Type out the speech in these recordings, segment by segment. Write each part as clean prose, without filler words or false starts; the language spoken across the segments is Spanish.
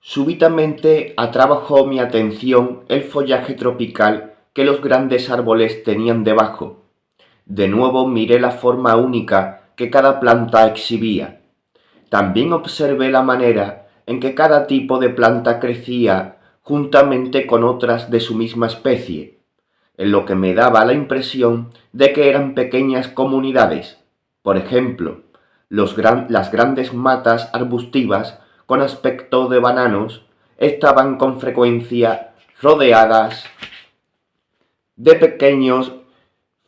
Súbitamente atrajo mi atención el follaje tropical que los grandes árboles tenían debajo. De nuevo miré la forma única que cada planta exhibía. También observé la manera en que cada tipo de planta crecía juntamente con otras de su misma especie, en lo que me daba la impresión de que eran pequeñas comunidades. Por ejemplo, las grandes matas arbustivas con aspecto de bananos estaban con frecuencia rodeadas de pequeños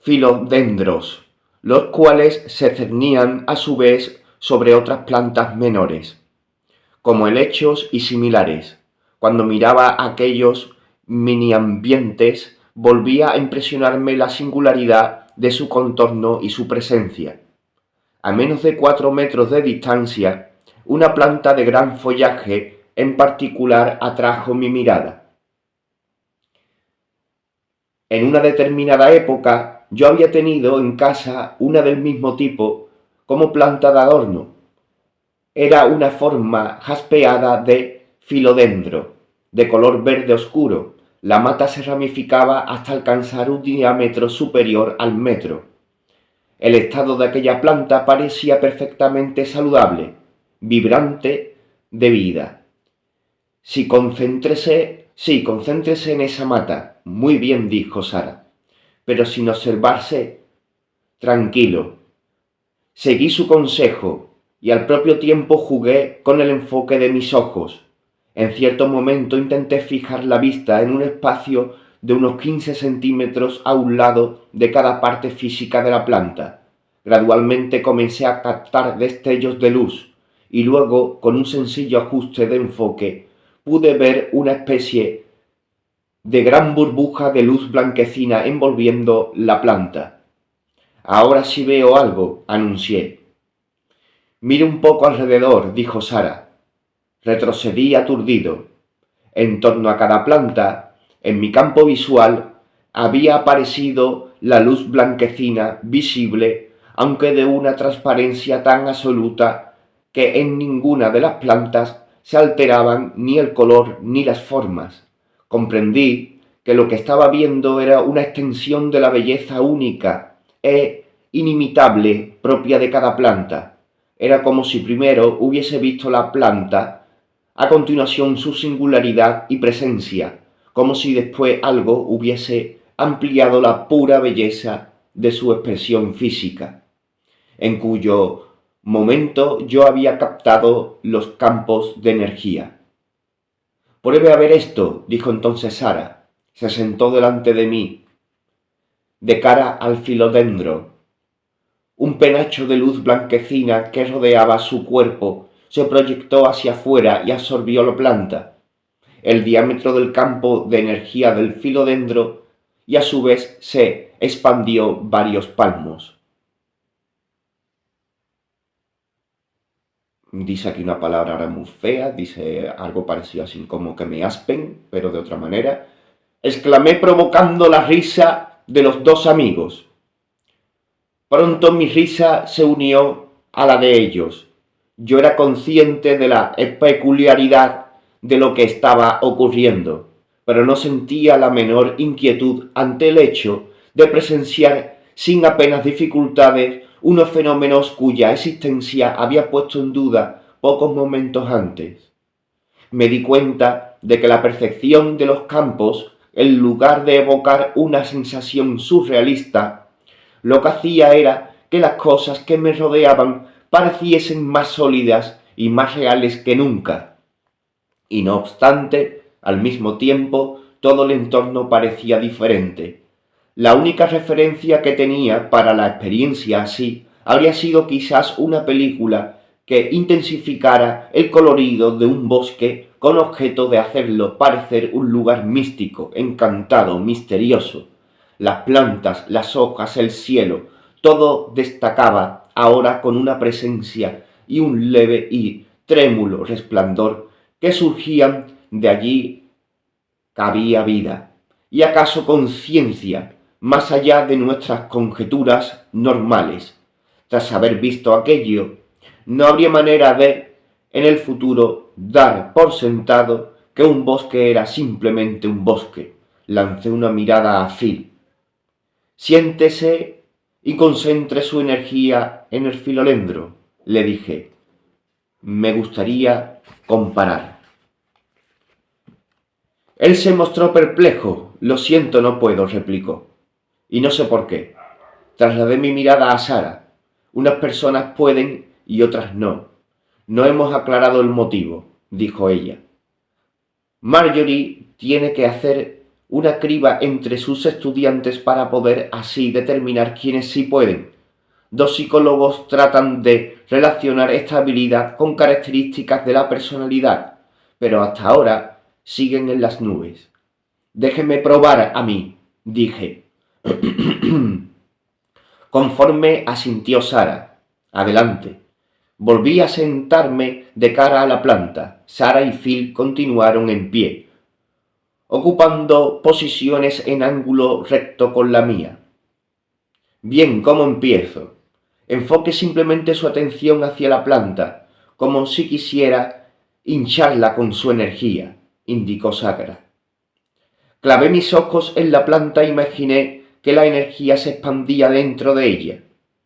filodendros, los cuales se cernían a su vez sobre otras plantas menores, como helechos y similares. Cuando miraba aquellos mini-ambientes, volvía a impresionarme la singularidad de su contorno y su presencia. A menos de 4 metros de distancia, una planta de gran follaje en particular atrajo mi mirada. En una determinada época, yo había tenido en casa una del mismo tipo como planta de adorno. Era una forma jaspeada de filodendro, de color verde oscuro. La mata se ramificaba hasta alcanzar un diámetro superior al metro. El estado de aquella planta parecía perfectamente saludable, vibrante de vida. Sí, concéntrese en esa mata. Muy bien, dijo Sara, pero sin observarse. Tranquilo. Seguí su consejo y al propio tiempo jugué con el enfoque de mis ojos. En cierto momento intenté fijar la vista en un espacio de unos 15 centímetros a un lado de cada parte física de la planta. Gradualmente comencé a captar destellos de luz y luego, con un sencillo ajuste de enfoque, pude ver una especie de gran burbuja de luz blanquecina envolviendo la planta. Ahora sí veo algo, anuncié. Mire un poco alrededor, dijo Sara. Retrocedí aturdido. En torno a cada planta, en mi campo visual, había aparecido la luz blanquecina visible, aunque de una transparencia tan absoluta que en ninguna de las plantas se alteraban ni el color ni las formas. Comprendí que lo que estaba viendo era una extensión de la belleza única e inimitable propia de cada planta. Era como si primero hubiese visto la planta, a continuación su singularidad y presencia, como si después algo hubiese ampliado la pura belleza de su expresión física, en cuyo momento yo había captado los campos de energía. Pruebe a ver esto, dijo entonces Sara. Se sentó delante de mí, de cara al filodendro. Un penacho de luz blanquecina que rodeaba su cuerpo se proyectó hacia afuera y absorbió la planta, el diámetro del campo de energía del filodendro, y a su vez se expandió varios palmos. Dice aquí una palabra ahora muy fea, dice algo parecido así como que me aspen, pero de otra manera. Exclamé provocando la risa de los dos amigos. Pronto mi risa se unió a la de ellos. Yo era consciente de la peculiaridad de lo que estaba ocurriendo, pero no sentía la menor inquietud ante el hecho de presenciar sin apenas dificultades unos fenómenos cuya existencia había puesto en duda pocos momentos antes. Me di cuenta de que la percepción de los campos, en lugar de evocar una sensación surrealista, lo que hacía era que las cosas que me rodeaban pareciesen más sólidas y más reales que nunca. Y no obstante, al mismo tiempo, todo el entorno parecía diferente. La única referencia que tenía para la experiencia así habría sido quizás una película que intensificara el colorido de un bosque con objeto de hacerlo parecer un lugar místico, encantado, misterioso. Las plantas, las hojas, el cielo, todo destacaba ahora con una presencia y un leve y trémulo resplandor que surgían de allí cabía vida, y acaso conciencia, más allá de nuestras conjeturas normales. Tras haber visto aquello, no habría manera de en el futuro dar por sentado que un bosque era simplemente un bosque. Lancé una mirada a Phil. Siéntese y concentre su energía en el filolendro, le dije. Me gustaría comparar. Él se mostró perplejo. Lo siento, no puedo, replicó. Y no sé por qué. Trasladé mi mirada a Sara. Unas personas pueden y otras no. No hemos aclarado el motivo, dijo ella. Marjorie tiene que hacer una criba entre sus estudiantes para poder así determinar quiénes sí pueden. Dos psicólogos tratan de relacionar esta habilidad con características de la personalidad, pero hasta ahora siguen en las nubes. Déjeme probar a mí, dije. Conforme asintió Sara. Adelante. Volví a sentarme de cara a la planta. Sara y Phil continuaron en pie, ocupando posiciones en ángulo recto con la mía. Bien, ¿cómo empiezo? Enfoque simplemente su atención hacia la planta, como si quisiera hincharla con su energía, indicó Sara. Clavé mis ojos en la planta e imaginé que la energía se expandía dentro de ella.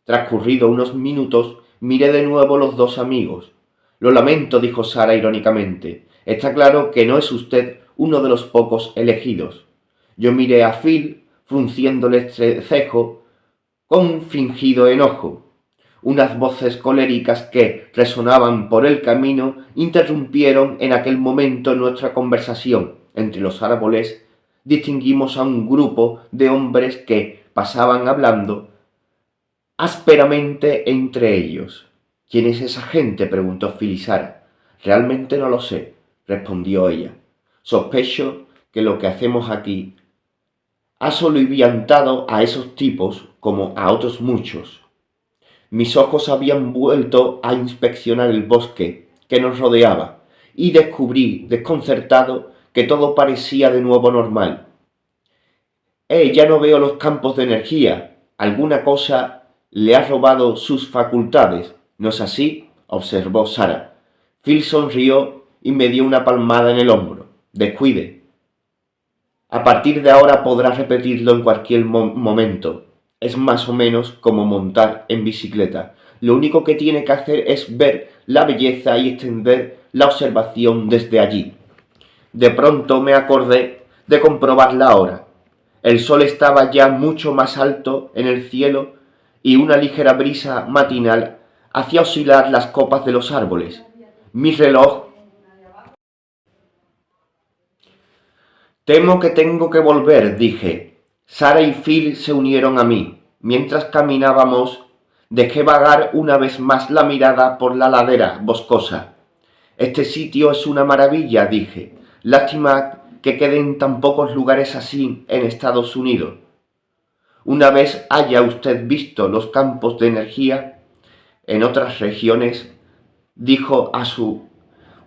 Transcurridos unos minutos, miré de nuevo a los dos amigos. Lo lamento, dijo Sara irónicamente. Está claro que no es usted uno de los pocos elegidos. Yo miré a Phil, frunciéndole el cejo, con fingido enojo. Unas voces coléricas que resonaban por el camino interrumpieron en aquel momento nuestra conversación. Entre los árboles distinguimos a un grupo de hombres que pasaban hablando ásperamente entre ellos. ¿Quién es esa gente?, preguntó Phil y Sara. Realmente no lo sé, respondió ella. Sospecho que lo que hacemos aquí ha soliviantado a esos tipos como a otros muchos. Mis ojos habían vuelto a inspeccionar el bosque que nos rodeaba y descubrí, desconcertado, que todo parecía de nuevo normal. Ya no veo los campos de energía. Alguna cosa le ha robado sus facultades. ¿No es así?, observó Sara. Phil sonrió y me dio una palmada en el hombro. Descuide. A partir de ahora podrá repetirlo en cualquier momento. Es más o menos como montar en bicicleta. Lo único que tiene que hacer es ver la belleza y extender la observación desde allí. De pronto me acordé de comprobar la hora. El sol estaba ya mucho más alto en el cielo y una ligera brisa matinal hacía oscilar las copas de los árboles. Mi reloj. Temo que tengo que volver, dije. Sara y Phil se unieron a mí. Mientras caminábamos, dejé vagar una vez más la mirada por la ladera boscosa. Este sitio es una maravilla, dije. Lástima que queden tan pocos lugares así en Estados Unidos. Una vez haya usted visto los campos de energía en otras regiones, dijo a su...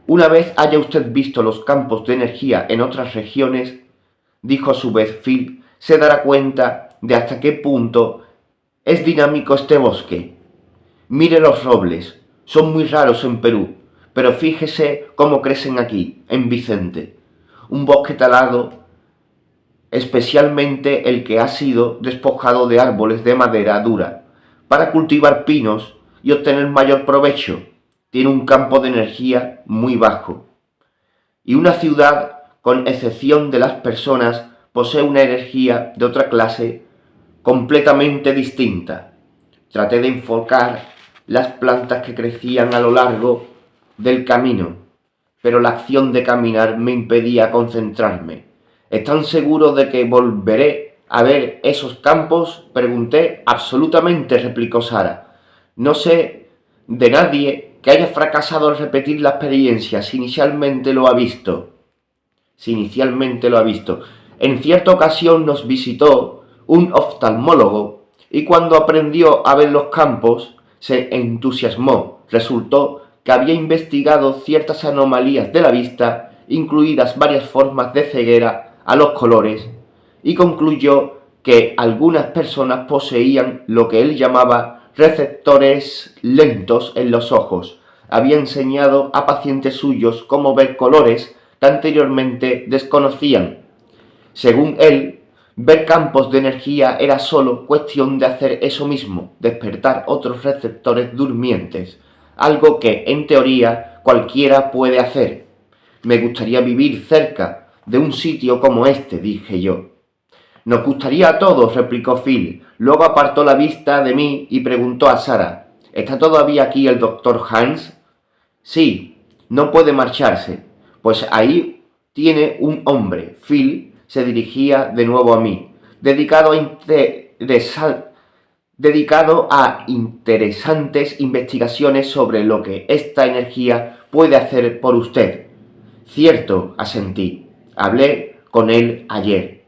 Una vez haya usted visto los campos de energía en otras regiones, dijo a su vez Phil, se dará cuenta de hasta qué punto es dinámico este bosque. Mire los robles, son muy raros en Perú, pero fíjese cómo crecen aquí, en Vicente. Un bosque talado, especialmente el que ha sido despojado de árboles de madera dura, para cultivar pinos y obtener mayor provecho. Tiene un campo de energía muy bajo. Y una ciudad, con excepción de las personas, posee una energía de otra clase completamente distinta. Traté de enfocar las plantas que crecían a lo largo del camino, pero la acción de caminar me impedía concentrarme. ¿Están seguros de que volveré a ver esos campos?, pregunté. Absolutamente, replicó Sara. No sé de nadie que haya fracasado al repetir la experiencia si inicialmente lo ha visto. En cierta ocasión nos visitó un oftalmólogo y cuando aprendió a ver los campos se entusiasmó. Resultó que había investigado ciertas anomalías de la vista, incluidas varias formas de ceguera a los colores, y concluyó que algunas personas poseían lo que él llamaba receptores lentos en los ojos. había enseñado a pacientes suyos cómo ver colores que anteriormente desconocían. Según él, ver campos de energía era solo cuestión de hacer eso mismo, despertar otros receptores durmientes, algo que, en teoría, cualquiera puede hacer. Me gustaría vivir cerca de un sitio como este, dije yo. Nos gustaría a todos, replicó Phil. Luego apartó la vista de mí y preguntó a Sarah: ¿Está todavía aquí el doctor Hans? Sí, no puede marcharse. Pues ahí tiene un hombre. Phil se dirigía de nuevo a mí, dedicado a interesantes investigaciones sobre lo que esta energía puede hacer por usted. Cierto, asentí. Hablé con él ayer.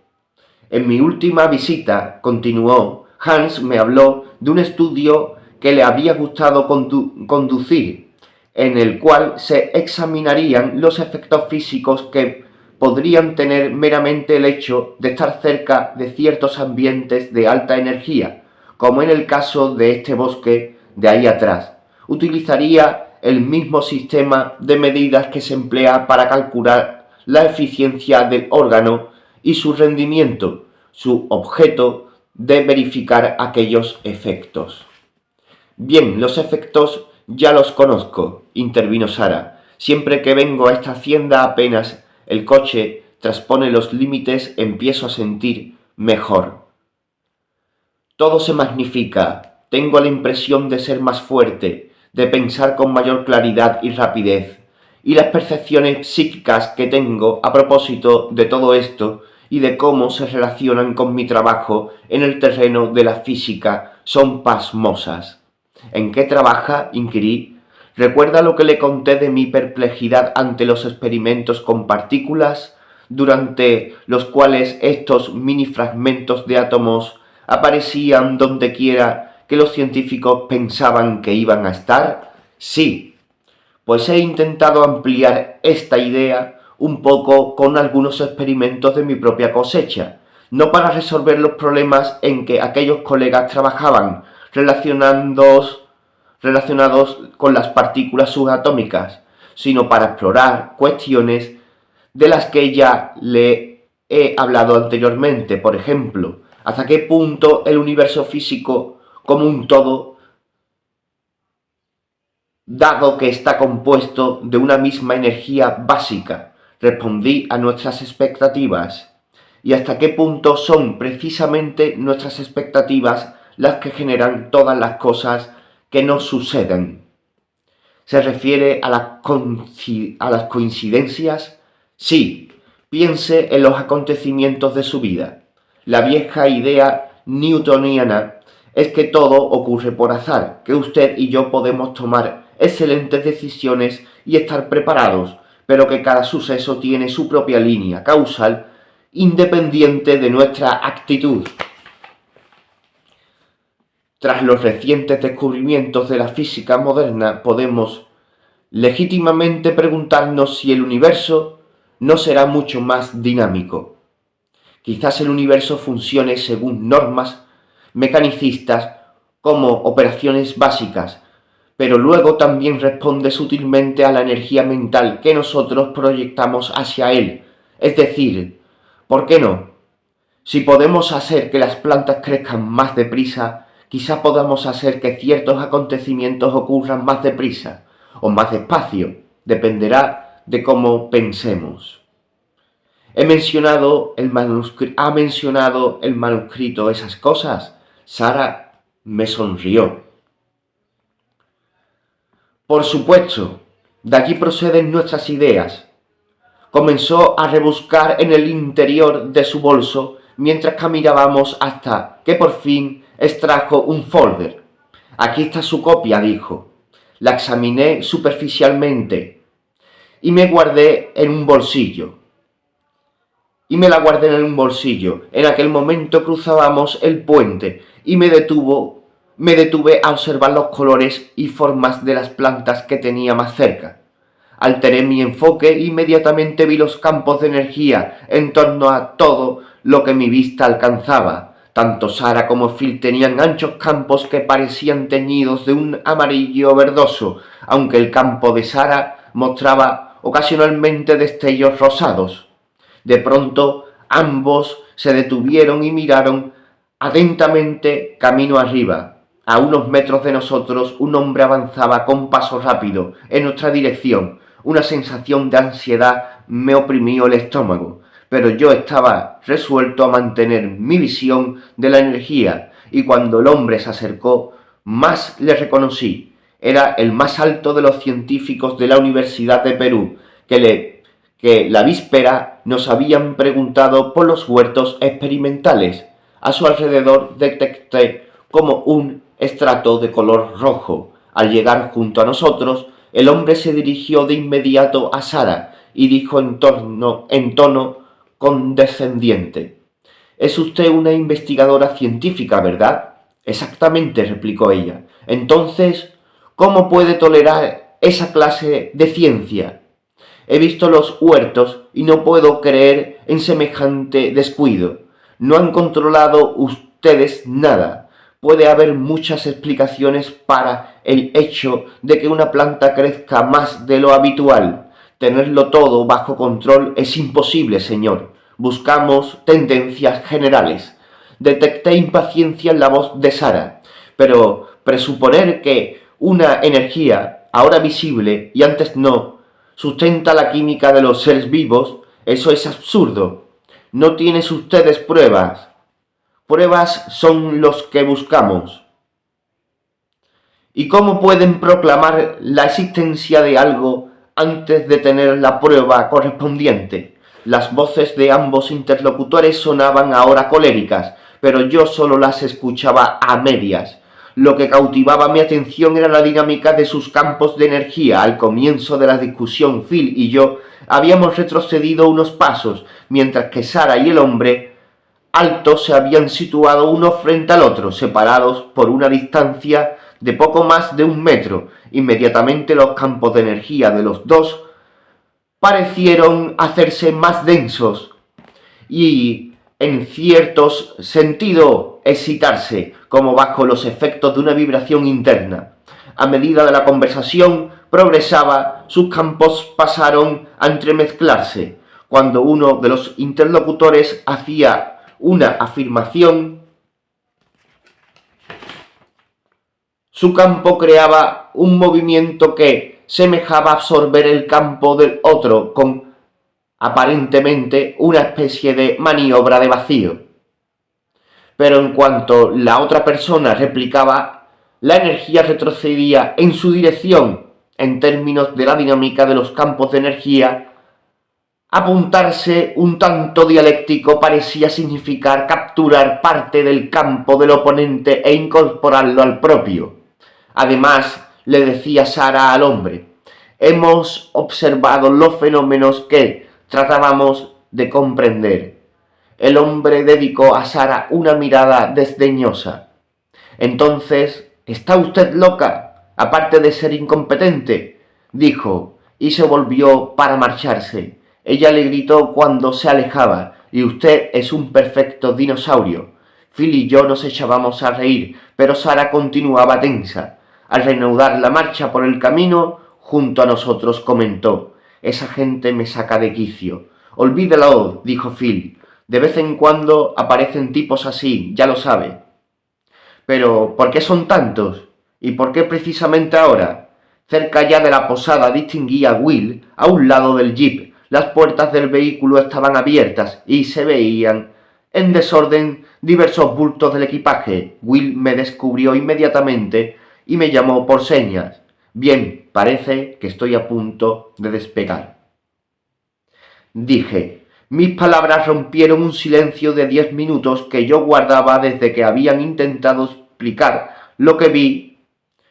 En mi última visita, continuó, Hans me habló de un estudio que le había gustado conducir, en el cual se examinarían los efectos físicos que podrían tener meramente el hecho de estar cerca de ciertos ambientes de alta energía, como en el caso de este bosque de ahí atrás. Utilizaría el mismo sistema de medidas que se emplea para calcular la eficiencia del órgano y su rendimiento, su objeto de verificar aquellos efectos. Bien, los efectos ya los conozco, intervino Sarah. Siempre que vengo a esta hacienda apenas el coche transpone los límites, empiezo a sentir mejor. Todo se magnifica, tengo la impresión de ser más fuerte, de pensar con mayor claridad y rapidez, y las percepciones psíquicas que tengo a propósito de todo esto y de cómo se relacionan con mi trabajo en el terreno de la física son pasmosas. ¿En qué trabaja?, inquirí. ¿Recuerda lo que le conté de mi perplejidad ante los experimentos con partículas, durante los cuales estos mini fragmentos de átomos aparecían donde quiera que los científicos pensaban que iban a estar? Sí, pues he intentado ampliar esta idea un poco con algunos experimentos de mi propia cosecha, no para resolver los problemas en que aquellos colegas trabajaban relacionados con las partículas subatómicas, sino para explorar cuestiones de las que ya le he hablado anteriormente. Por ejemplo, hasta qué punto el universo físico como un todo, dado que está compuesto de una misma energía básica, respondí a nuestras expectativas, y hasta qué punto son precisamente nuestras expectativas las que generan todas las cosas que nos suceden. ¿Se refiere a las coincidencias? Sí, piense en los acontecimientos de su vida. La vieja idea newtoniana es que todo ocurre por azar, que usted y yo podemos tomar excelentes decisiones y estar preparados, pero que cada suceso tiene su propia línea causal independiente de nuestra actitud. Tras los recientes descubrimientos de la física moderna, podemos legítimamente preguntarnos si el universo no será mucho más dinámico. Quizás el universo funcione según normas mecanicistas como operaciones básicas, pero luego también responde sutilmente a la energía mental que nosotros proyectamos hacia él. Es decir, ¿por qué no? Si podemos hacer que las plantas crezcan más deprisa, quizá podamos hacer que ciertos acontecimientos ocurran más deprisa o más despacio, dependerá de cómo pensemos. ¿Ha mencionado el manuscrito esas cosas? Sarah me sonrió. Por supuesto, de allí proceden nuestras ideas. Comenzó a rebuscar en el interior de su bolso mientras caminábamos hasta que por fin extrajo un folder. Aquí está su copia, dijo. La examiné superficialmente y me la guardé en un bolsillo. En aquel momento cruzábamos el puente y me detuve a observar los colores y formas de las plantas que tenía más cerca. Alteré mi enfoque e inmediatamente vi los campos de energía en torno a todo lo que mi vista alcanzaba. Tanto Sara como Phil tenían anchos campos que parecían teñidos de un amarillo verdoso, aunque el campo de Sara mostraba ocasionalmente destellos rosados. De pronto ambos se detuvieron y miraron atentamente camino arriba. A unos metros de nosotros un hombre avanzaba con paso rápido en nuestra dirección. Una sensación de ansiedad me oprimió el estómago, pero yo estaba resuelto a mantener mi visión de la energía, y cuando el hombre se acercó, más le reconocí. Era el más alto de los científicos de la Universidad de Perú, que la víspera nos habían preguntado por los huertos experimentales. A su alrededor detecté como un estrato de color rojo. Al llegar junto a nosotros, el hombre se dirigió de inmediato a Sara y dijo en tono condescendiente: «Es usted una investigadora científica, ¿verdad?». «Exactamente», replicó ella. «Entonces, ¿cómo puede tolerar esa clase de ciencia? He visto los huertos y no puedo creer en semejante descuido. No han controlado ustedes nada. Puede haber muchas explicaciones para el hecho de que una planta crezca más de lo habitual. Tenerlo todo bajo control es imposible, señor. Buscamos tendencias generales». Detecté impaciencia en la voz de Sara, pero presuponer que una energía, ahora visible y antes no, sustenta la química de los seres vivos, eso es absurdo. No tienes ustedes pruebas. Pruebas son los que buscamos. ¿Y cómo pueden proclamar la existencia de algo antes de tener la prueba correspondiente? Las voces de ambos interlocutores sonaban ahora coléricas, pero yo solo las escuchaba a medias. Lo que cautivaba mi atención era la dinámica de sus campos de energía. Al comienzo de la discusión, Phil y yo habíamos retrocedido unos pasos, mientras que Sara y el hombre alto se habían situado uno frente al otro, separados por una distancia de poco más de 1 metro. Inmediatamente los campos de energía de los dos parecieron hacerse más densos y, en cierto sentido, excitarse, como bajo los efectos de una vibración interna. A medida que la conversación progresaba, sus campos pasaron a entremezclarse. Cuando uno de los interlocutores hacía una afirmación, su campo creaba un movimiento que semejaba absorber el campo del otro con aparentemente una especie de maniobra de vacío. Pero en cuanto la otra persona replicaba, la energía retrocedía en su dirección. En términos de la dinámica de los campos de energía, apuntarse un tanto dialéctico parecía significar capturar parte del campo del oponente e incorporarlo al propio. Además, le decía Sara al hombre: «Hemos observado los fenómenos que tratábamos de comprender». El hombre dedicó a Sara una mirada desdeñosa. «Entonces, ¿está usted loca, aparte de ser incompetente?», dijo, y se volvió para marcharse. Ella le gritó cuando se alejaba: «Y usted es un perfecto dinosaurio». Phil y yo nos echábamos a reír, pero Sara continuaba tensa. Al reanudar la marcha por el camino, junto a nosotros comentó: «Esa gente me saca de quicio». «Olvídalo», dijo Phil. «De vez en cuando aparecen tipos así, ya lo sabe». «Pero, ¿por qué son tantos? ¿Y por qué precisamente ahora?». Cerca ya de la posada distinguí a Will a un lado del jeep. Las puertas del vehículo estaban abiertas y se veían en desorden diversos bultos del equipaje. Will me descubrió inmediatamente y me llamó por señas. «Bien, parece que estoy a punto de despegar», dije. Mis palabras rompieron un silencio de 10 minutos que yo guardaba desde que habían intentado explicar lo que vi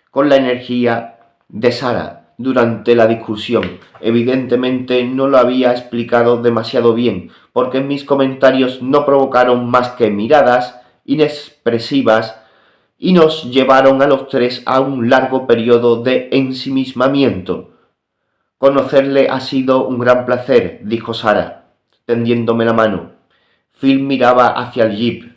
con la energía de Sara durante la discusión. Evidentemente no lo había explicado demasiado bien, porque mis comentarios no provocaron más que miradas inexpresivas y nos llevaron a los tres a un largo periodo de ensimismamiento. «Conocerle ha sido un gran placer», dijo Sara, tendiéndome la mano. Phil miraba hacia el jeep.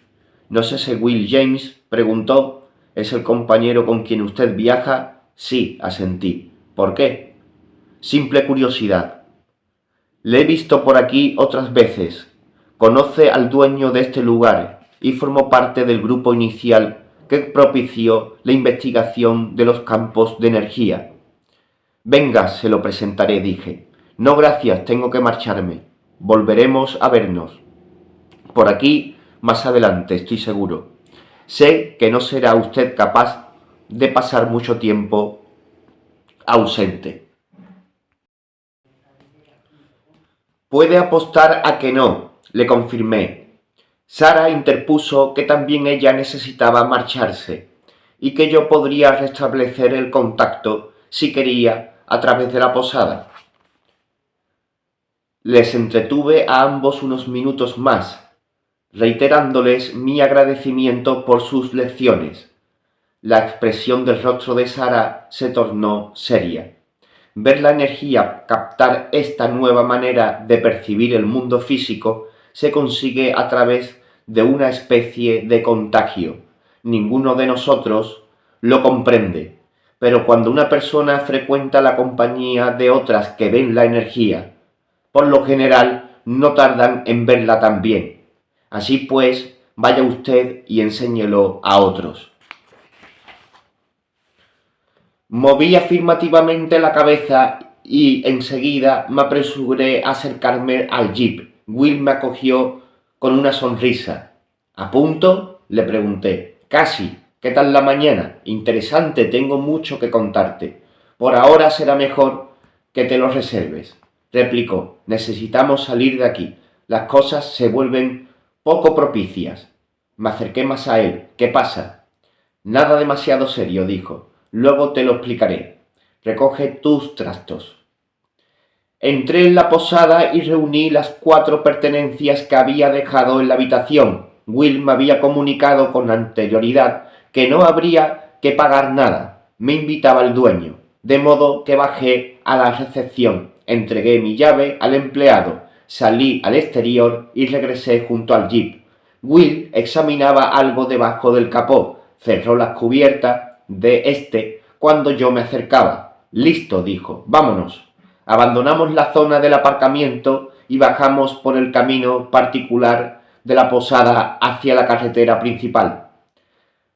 ¿No es ese Will James?, preguntó. ¿Es el compañero con quien usted viaja? Sí, asentí. ¿Por qué? Simple curiosidad. Le he visto por aquí otras veces. Conoce al dueño de este lugar y formó parte del grupo inicial que propició la investigación de los campos de energía. Venga, se lo presentaré, dije. No, gracias, tengo que marcharme. Volveremos a vernos. Por aquí, más adelante, estoy seguro. Sé que no será usted capaz de pasar mucho tiempo ausente. Puede apostar a que no, le confirmé. Sara interpuso que también ella necesitaba marcharse y que yo podría restablecer el contacto, si quería, a través de la posada. Les entretuve a ambos unos minutos más, reiterándoles mi agradecimiento por sus lecciones. La expresión del rostro de Sara se tornó seria. Ver la energía captar esta nueva manera de percibir el mundo físico se consigue a través de una especie de contagio. Ninguno de nosotros lo comprende, pero cuando una persona frecuenta la compañía de otras que ven la energía, por lo general no tardan en verla también. Así pues, vaya usted y enséñelo a otros. Moví afirmativamente la cabeza y enseguida me apresuré a acercarme al jeep. Will me acogió con una sonrisa. ¿A punto?, le pregunté. Casi. ¿Qué tal la mañana? Interesante, tengo mucho que contarte. Por ahora será mejor que te lo reserves, replicó. Necesitamos salir de aquí. Las cosas se vuelven poco propicias. Me acerqué más a él. ¿Qué pasa? Nada demasiado serio, dijo. Luego te lo explicaré. Recoge tus trastos. Entré en la posada y reuní las 4 pertenencias que había dejado en la habitación. Will me había comunicado con anterioridad que no habría que pagar nada. Me invitaba el dueño, de modo que bajé a la recepción, entregué mi llave al empleado, salí al exterior y regresé junto al jeep. Will examinaba algo debajo del capó, cerró las cubiertas de este cuando yo me acercaba. Listo, dijo, vámonos. Abandonamos la zona del aparcamiento y bajamos por el camino particular de la posada hacia la carretera principal.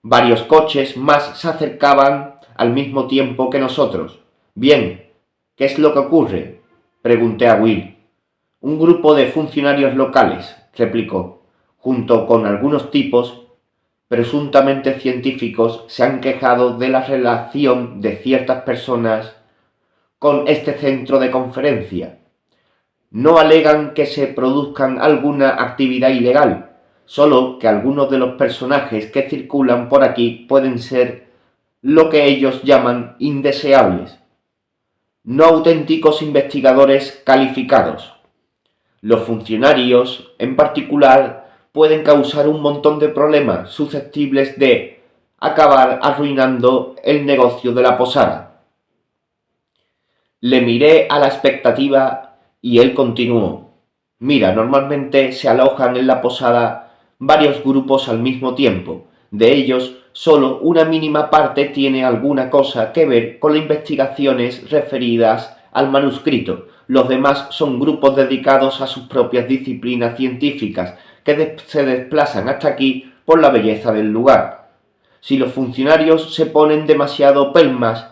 Varios coches más se acercaban al mismo tiempo que nosotros. Bien, ¿qué es lo que ocurre?, pregunté a Will. Un grupo de funcionarios locales, replicó, junto con algunos tipos presuntamente científicos, se han quejado de la relación de ciertas personas con este centro de conferencia. No alegan que se produzcan alguna actividad ilegal, solo que algunos de los personajes que circulan por aquí pueden ser lo que ellos llaman indeseables, no auténticos investigadores calificados. Los funcionarios, en particular, pueden causar un montón de problemas susceptibles de acabar arruinando el negocio de la posada. Le miré a la expectativa y él continuó. Mira, normalmente se alojan en la posada varios grupos al mismo tiempo. De ellos, solo una mínima parte tiene alguna cosa que ver con las investigaciones referidas al manuscrito. Los demás son grupos dedicados a sus propias disciplinas científicas que se desplazan hasta aquí por la belleza del lugar. Si los funcionarios se ponen demasiado pelmas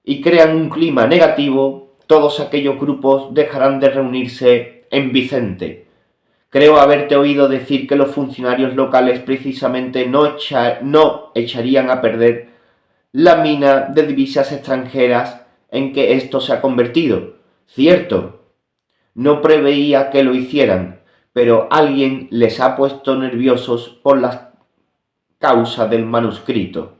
y crean un clima negativo, todos aquellos grupos dejarán de reunirse en Vicente. Creo haberte oído decir que los funcionarios locales precisamente no echarían a perder la mina de divisas extranjeras en que esto se ha convertido. Cierto, no preveía que lo hicieran, pero alguien les ha puesto nerviosos por la causa del manuscrito.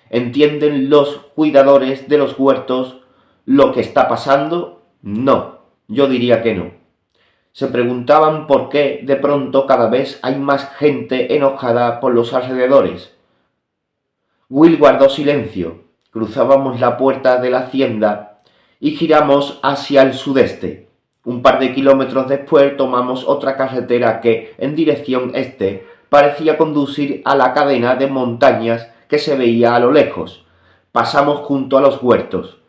¿Entienden los cuidadores de los huertos lo que está pasando? No, yo diría que no. Se preguntaban por qué de pronto cada vez hay más gente enojada por los alrededores. Will guardó silencio. Cruzábamos la puerta de la hacienda y giramos hacia el sudeste. Un par de kilómetros después tomamos otra carretera que, en dirección este, parecía conducir a la cadena de montañas que se veía a lo lejos. Pasamos junto a los huertos,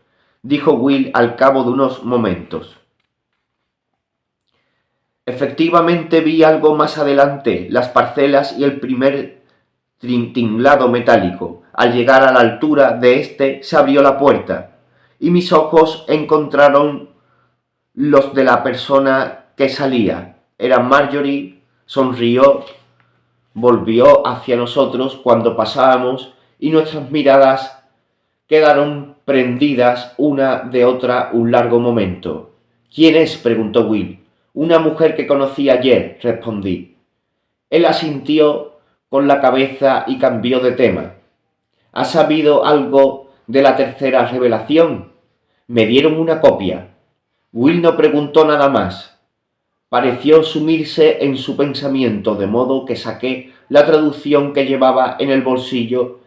dijo Will al cabo de unos momentos. Efectivamente vi algo más adelante, las parcelas y el primer tinglado metálico. Al llegar a la altura de este se abrió la puerta y mis ojos encontraron los de la persona que salía. Era Marjorie. Sonrió, volvió hacia nosotros cuando pasábamos y nuestras miradas quedaron prendidas una de otra un largo momento. ¿Quién es?, preguntó Will. Una mujer que conocí ayer, respondí. Él asintió con la cabeza y cambió de tema. ¿Has sabido algo de la tercera revelación? Me dieron una copia. Will no preguntó nada más. Pareció sumirse en su pensamiento, de modo que saqué la traducción que llevaba en el bolsillo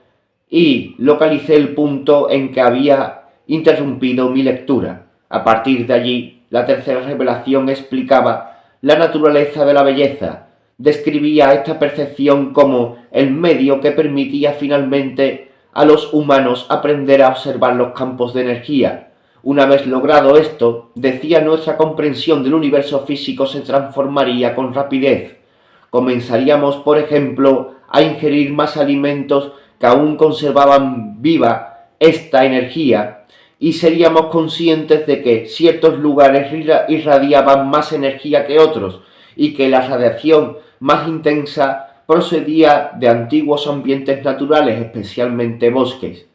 y localicé el punto en que había interrumpido mi lectura. A partir de allí, la tercera revelación explicaba la naturaleza de la belleza, describía esta percepción como el medio que permitía finalmente a los humanos aprender a observar los campos de energía. Una vez logrado esto, decía, nuestra comprensión del universo físico se transformaría con rapidez. Comenzaríamos, por ejemplo, a ingerir más alimentos que aún conservaban viva esta energía y seríamos conscientes de que ciertos lugares irradiaban más energía que otros y que la radiación más intensa procedía de antiguos ambientes naturales, especialmente bosques.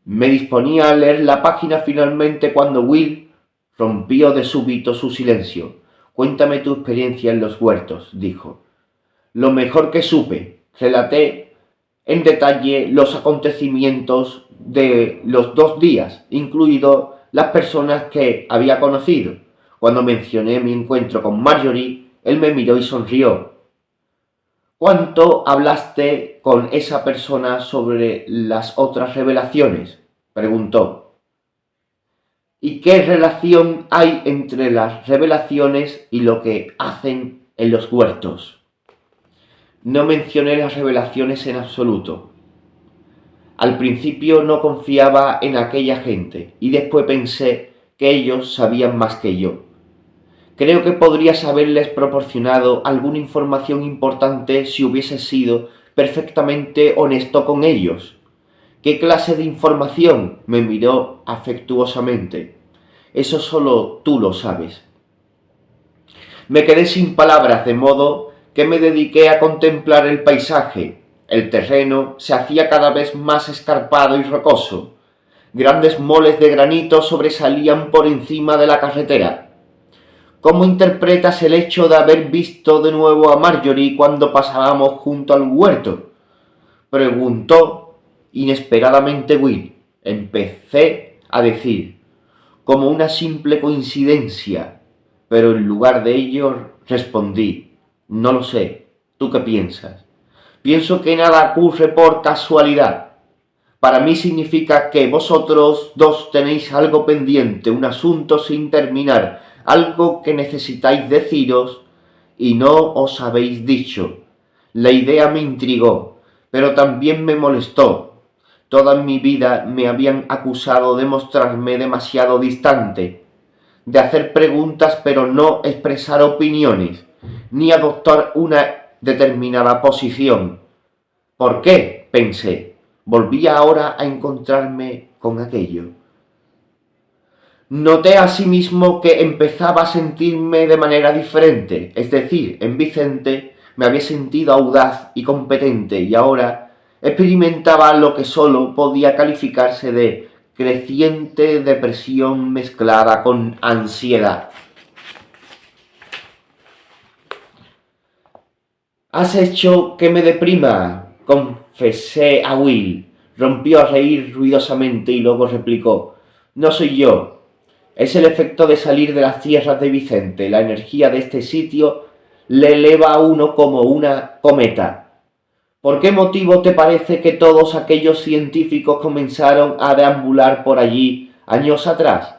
Me disponía a leer la página finalmente cuando Will rompió de súbito su silencio. Cuéntame tu experiencia en los huertos, dijo. Lo mejor que supe. Relaté en detalle los acontecimientos de los 2 días, incluidas las personas que había conocido. Cuando mencioné mi encuentro con Marjorie, él me miró y sonrió. ¿Cuánto hablaste con esa persona sobre las otras revelaciones?, preguntó. ¿Y qué relación hay entre las revelaciones y lo que hacen en los huertos? No mencioné las revelaciones en absoluto. Al principio no confiaba en aquella gente y después pensé que ellos sabían más que yo. Creo que podrías haberles proporcionado alguna información importante si hubieses sido perfectamente honesto con ellos. ¿Qué clase de información?, me miró afectuosamente. Eso solo tú lo sabes. Me quedé sin palabras, de modo que me dediqué a contemplar el paisaje. El terreno se hacía cada vez más escarpado y rocoso. Grandes moles de granito sobresalían por encima de la carretera. ¿Cómo interpretas el hecho de haber visto de nuevo a Marjorie cuando pasábamos junto al huerto?, preguntó inesperadamente Will. Empecé a decir, como una simple coincidencia, pero en lugar de ello respondí, no lo sé, ¿tú qué piensas? Pienso que nada ocurre por casualidad. Para mí significa que vosotros dos tenéis algo pendiente, un asunto sin terminar, algo que necesitáis deciros y no os habéis dicho. La idea me intrigó, pero también me molestó. Toda mi vida me habían acusado de mostrarme demasiado distante, de hacer preguntas pero no expresar opiniones, ni adoptar una determinada posición. ¿Por qué?, pensé. Volvía ahora a encontrarme con aquello. Noté asimismo que empezaba a sentirme de manera diferente, es decir, en Vicente me había sentido audaz y competente y ahora experimentaba lo que solo podía calificarse de creciente depresión mezclada con ansiedad. «Has hecho que me deprima», confesé a Will. Rompió a reír ruidosamente y luego replicó, «No soy yo. Es el efecto de salir de las tierras de Vicente. La energía de este sitio le eleva a uno como una cometa». ¿Por qué motivo te parece que todos aquellos científicos comenzaron a deambular por allí años atrás?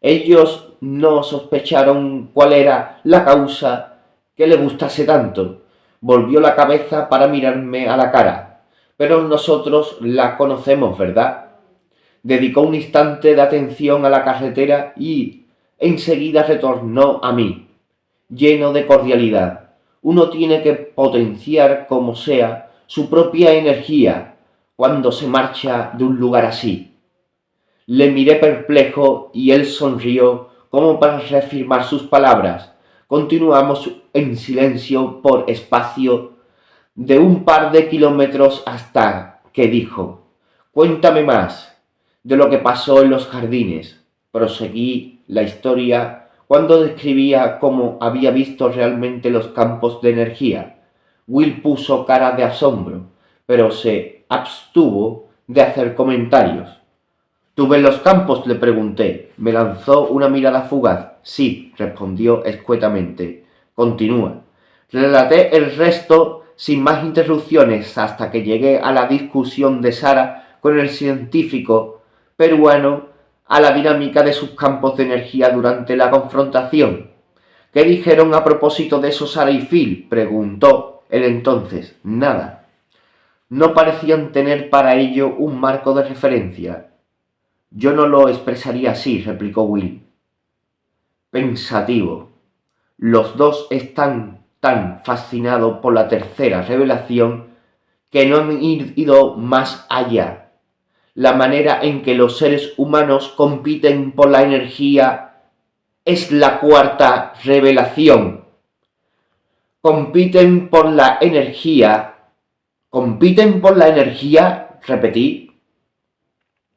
Ellos no sospecharon cuál era la causa que le gustase tanto. Volvió la cabeza para mirarme a la cara. Pero nosotros la conocemos, ¿verdad? Dedicó un instante de atención a la carretera y enseguida retornó a mí, lleno de cordialidad. Uno tiene que potenciar como sea su propia energía cuando se marcha de un lugar así. Le miré perplejo y él sonrió como para reafirmar sus palabras. Continuamos en silencio por espacio de un par de kilómetros hasta que dijo: «Cuéntame más de lo que pasó en los jardines». Proseguí la historia cuando describía cómo había visto realmente los campos de energía. Will puso cara de asombro, pero se abstuvo de hacer comentarios. «¿Tú ves los campos?», le pregunté. Me lanzó una mirada fugaz. «Sí», respondió escuetamente. Continúa. Relaté el resto sin más interrupciones hasta que llegué a la discusión de Sara con el científico peruano, a la dinámica de sus campos de energía durante la confrontación. «¿Qué dijeron a propósito de eso Sara y Phil?», preguntó él entonces. «Nada. No parecían tener para ello un marco de referencia». «Yo no lo expresaría así», replicó Will, pensativo. «Los dos están tan fascinados por la tercera revelación que no han ido más allá. La manera en que los seres humanos compiten por la energía es la cuarta revelación. Compiten por la energía, repetí.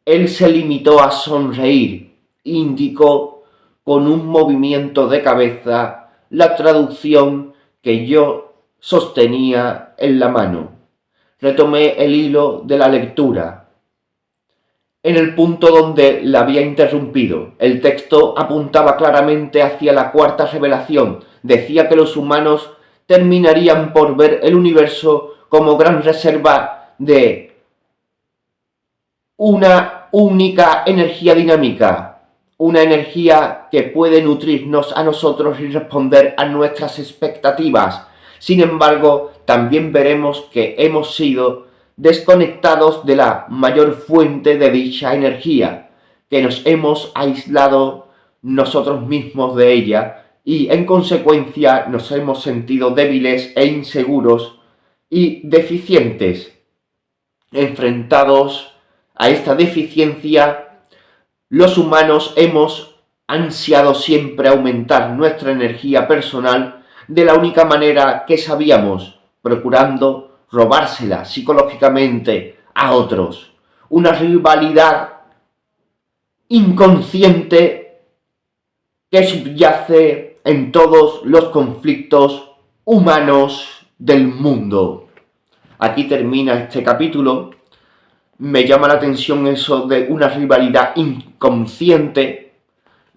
Él se limitó a sonreír. Indicó con un movimiento de cabeza la traducción que yo sostenía en la mano. Retomé el hilo de la lectura. En el punto donde la había interrumpido, el texto apuntaba claramente hacia la cuarta revelación. Decía que los humanos terminarían por ver el universo como gran reserva de una única energía dinámica, una energía que puede nutrirnos a nosotros y responder a nuestras expectativas. Sin embargo, también veremos que hemos sido desconectados de la mayor fuente de dicha energía, que nos hemos aislado nosotros mismos de ella y en consecuencia nos hemos sentido débiles e inseguros y deficientes. Enfrentados a esta deficiencia, los humanos hemos ansiado siempre aumentar nuestra energía personal de la única manera que sabíamos, procurando robársela psicológicamente a otros. Una rivalidad inconsciente que subyace en todos los conflictos humanos del mundo. Aquí termina este capítulo. Me llama la atención eso de una rivalidad inconsciente.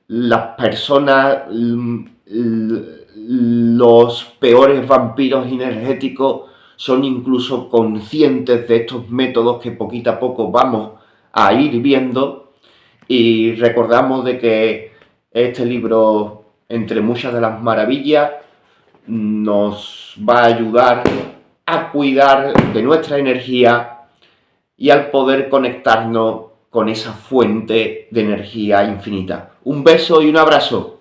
Las personas, los peores vampiros energéticos, son incluso conscientes de estos métodos que poquito a poco vamos a ir viendo, y recordamos de que este libro, entre muchas de las maravillas, nos va a ayudar a cuidar de nuestra energía y al poder conectarnos con esa fuente de energía infinita. Un beso y un abrazo.